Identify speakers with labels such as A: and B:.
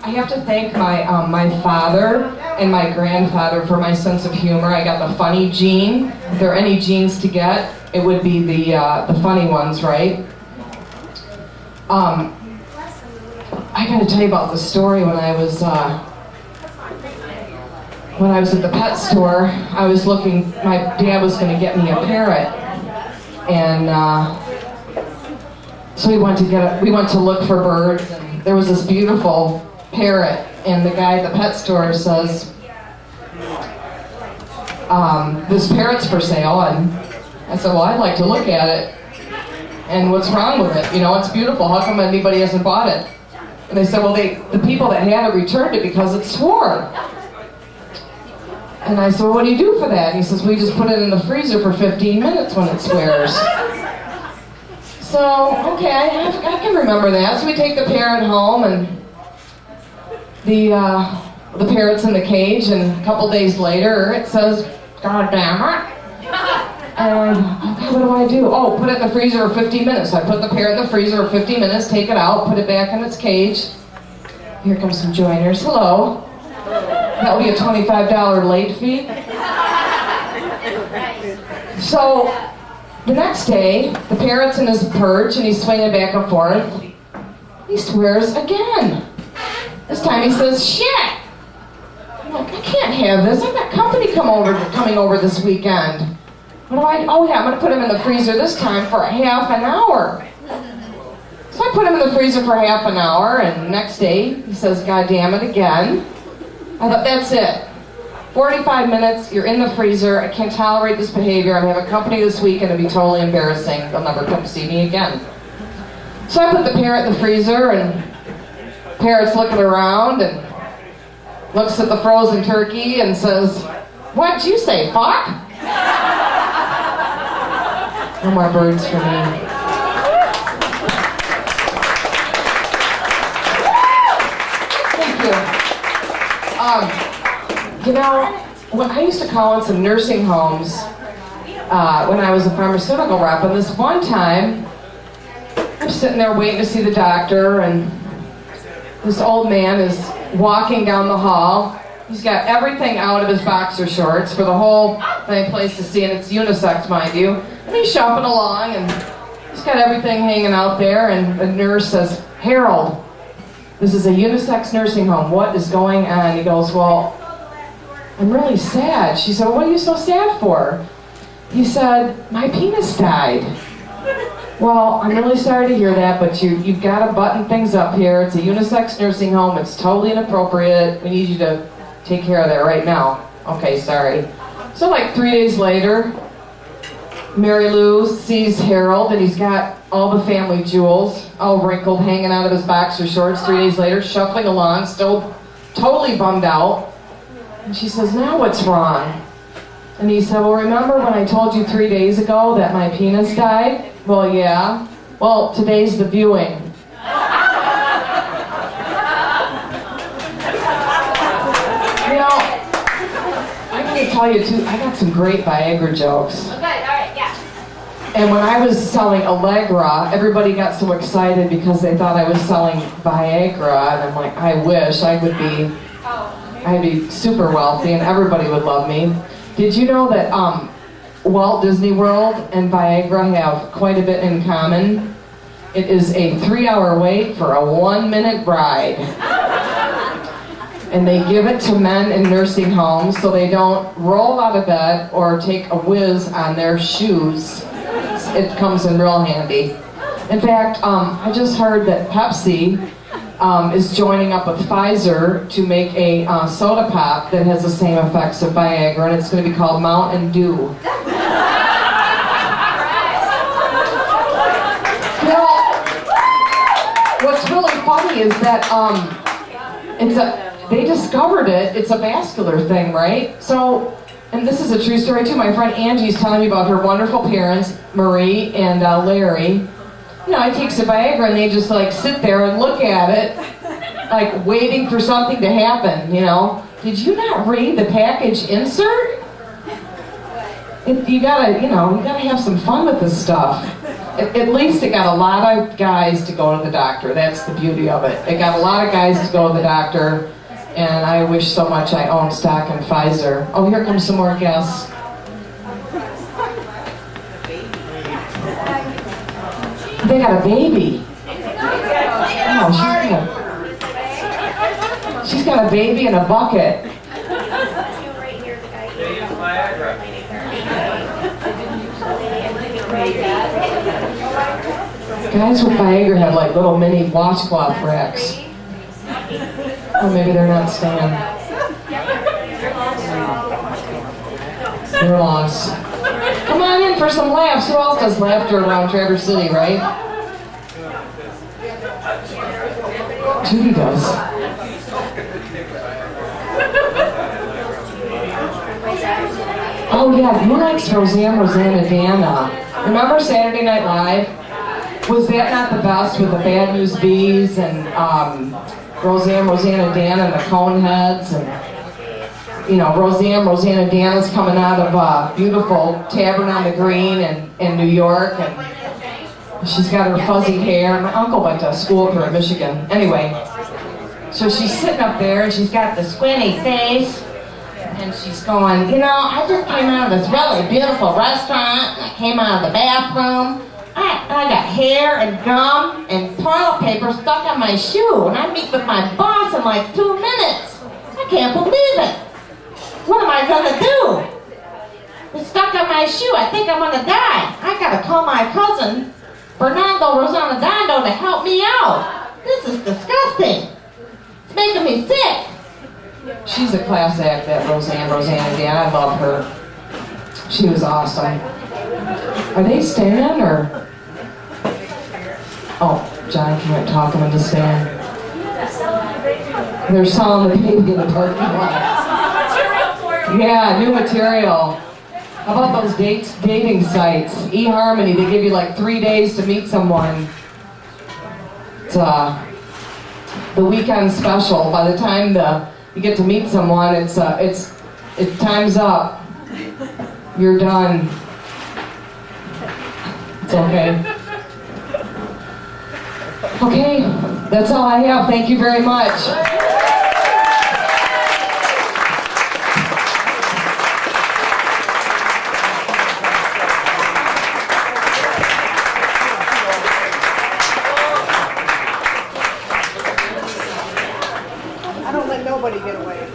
A: I have to thank my father and my grandfather for my sense of humor. I got the funny gene. If there are any genes to get, it would be the funny ones, right? I got to tell you about the story when I was at the pet store. I was looking. My dad was going to get me a parrot, and so we went to look for birds. And there was this beautiful parrot, and the guy at the pet store says, "This parrot's for sale." And I said, "Well, I'd like to look at it. And what's wrong with it? You know, it's beautiful. How come anybody hasn't bought it?" And they said, "Well, the people that had it returned it because it swore." And I said, "Well, what do you do for that?" And he says, "We just put it in the freezer for 15 minutes when it swears." So, okay, I can remember that. So we take the parrot home, and the parrot's in the cage, and a couple days later it says, "God damn it." And, okay, what do? Oh, put it in the freezer for 15 minutes. So I put the parrot in the freezer for 15 minutes, take it out, put it back in its cage. Here comes some joiners. Hello. That'll be a $25 late fee. So, the next day, the parrot's in his perch, and he's swinging back and forth. He swears again. This time he says, "Shit!" I'm like, I can't have this. I've got company coming over this weekend. What do I do? Oh yeah, I'm going to put him in the freezer this time for a half an hour. So I put him in the freezer for half an hour, and the next day he says, "God damn it," again. I thought, that's it. 45 minutes, you're in the freezer. I can't tolerate this behavior. I'm having company this weekend. It'll be totally embarrassing. They'll never come see me again. So I put the parrot in the freezer, and the parrot's looking around and looks at the frozen turkey and says, "What'd you say, fuck?" No more birds for me. Thank you. You know, when I used to call in some nursing homes when I was a pharmaceutical rep, and this one time, I'm sitting there waiting to see the doctor, and this old man is walking down the hall. He's got everything out of his boxer shorts for the whole place to see, and it's unisex, mind you. And he's shopping along, and he's got everything hanging out there, and the nurse says, "Harold, this is a unisex nursing home. What is going on?" He goes, "Well, I'm really sad." She said, "Well, what are you so sad for?" He said, "My penis died." "Well, I'm really sorry to hear that, but you've got to button things up here. It's a unisex nursing home. It's totally inappropriate. We need you to take care of that right now." "Okay, sorry." So like 3 days later, Mary Lou sees Harold, and he's got all the family jewels all wrinkled, hanging out of his boxer shorts. 3 days later, shuffling along, still totally bummed out. And she says, "Now what's wrong?" And he said, "Well, remember when I told you 3 days ago that my penis died?" "Well, yeah." "Well, today's the viewing." You know, I can tell you too, I got some great Viagra jokes.
B: Okay, all right, yeah.
A: And when I was selling Allegra, everybody got so excited because they thought I was selling Viagra, and I'm like, I wish I'd be super wealthy and everybody would love me. Did you know that Walt Disney World and Viagra have quite a bit in common? It is a 3-hour wait for a 1-minute ride. And they give it to men in nursing homes so they don't roll out of bed or take a whiz on their shoes. It comes in real handy. In fact, I just heard that Pepsi is joining up with Pfizer to make a soda pop that has the same effects of Viagra, and it's going to be called Mountain Dew. You know, what's really funny is that they discovered it. It's a vascular thing, right? So, and this is a true story too. My friend Angie's telling me about her wonderful parents, Marie and Larry. You know, it takes a Viagra and they just like sit there and look at it, like waiting for something to happen, you know. Did you not read the package insert? You gotta have some fun with this stuff. At least it got a lot of guys to go to the doctor. That's the beauty of it. It got a lot of guys to go to the doctor, and I wish so much I owned stock in Pfizer. Oh, here comes some more guests. They got a baby. Oh, she's got a baby in a bucket. Guys with Viagra have like little mini washcloth racks. Oh, maybe they're not staying. Your loss. Come on in for some laughs. Who else does laughter around Traverse City, right? Judy does. Oh yeah, who likes Rosanna Dana? Remember Saturday Night Live? Was that not the best with the Bad News Bees and Rosanna Dana and the Coneheads? And you know, Rosanna Dana's coming out of a beautiful tavern on the green in New York, and she's got her fuzzy hair. My uncle went to school with her in Michigan. Anyway, so she's sitting up there and she's got the squinty face, and she's going, you know, I just came out of this really beautiful restaurant, and I came out of the bathroom. I got hair and gum and toilet paper stuck on my shoe, and I meet with my boss in like 2 minutes. I can't believe it. What am I gonna do? It's stuck on my shoe. I think I'm gonna die. I gotta call my cousin, Bernardo Rosanadando, to help me out. This is disgusting. It's making me sick. She's a class act, that Rosanna Dana. I love her. She was awesome. Are they staying or? Oh, John can't talk them into staying. They're selling the baby in the parking lot. Yeah, new material. How about those dating sites? eHarmony, they give you like 3 days to meet someone. It's the weekend special. By the time you get to meet someone, it's time's up. You're done. It's okay. Okay, that's all I have. Thank you very much.
B: I don't let nobody get away.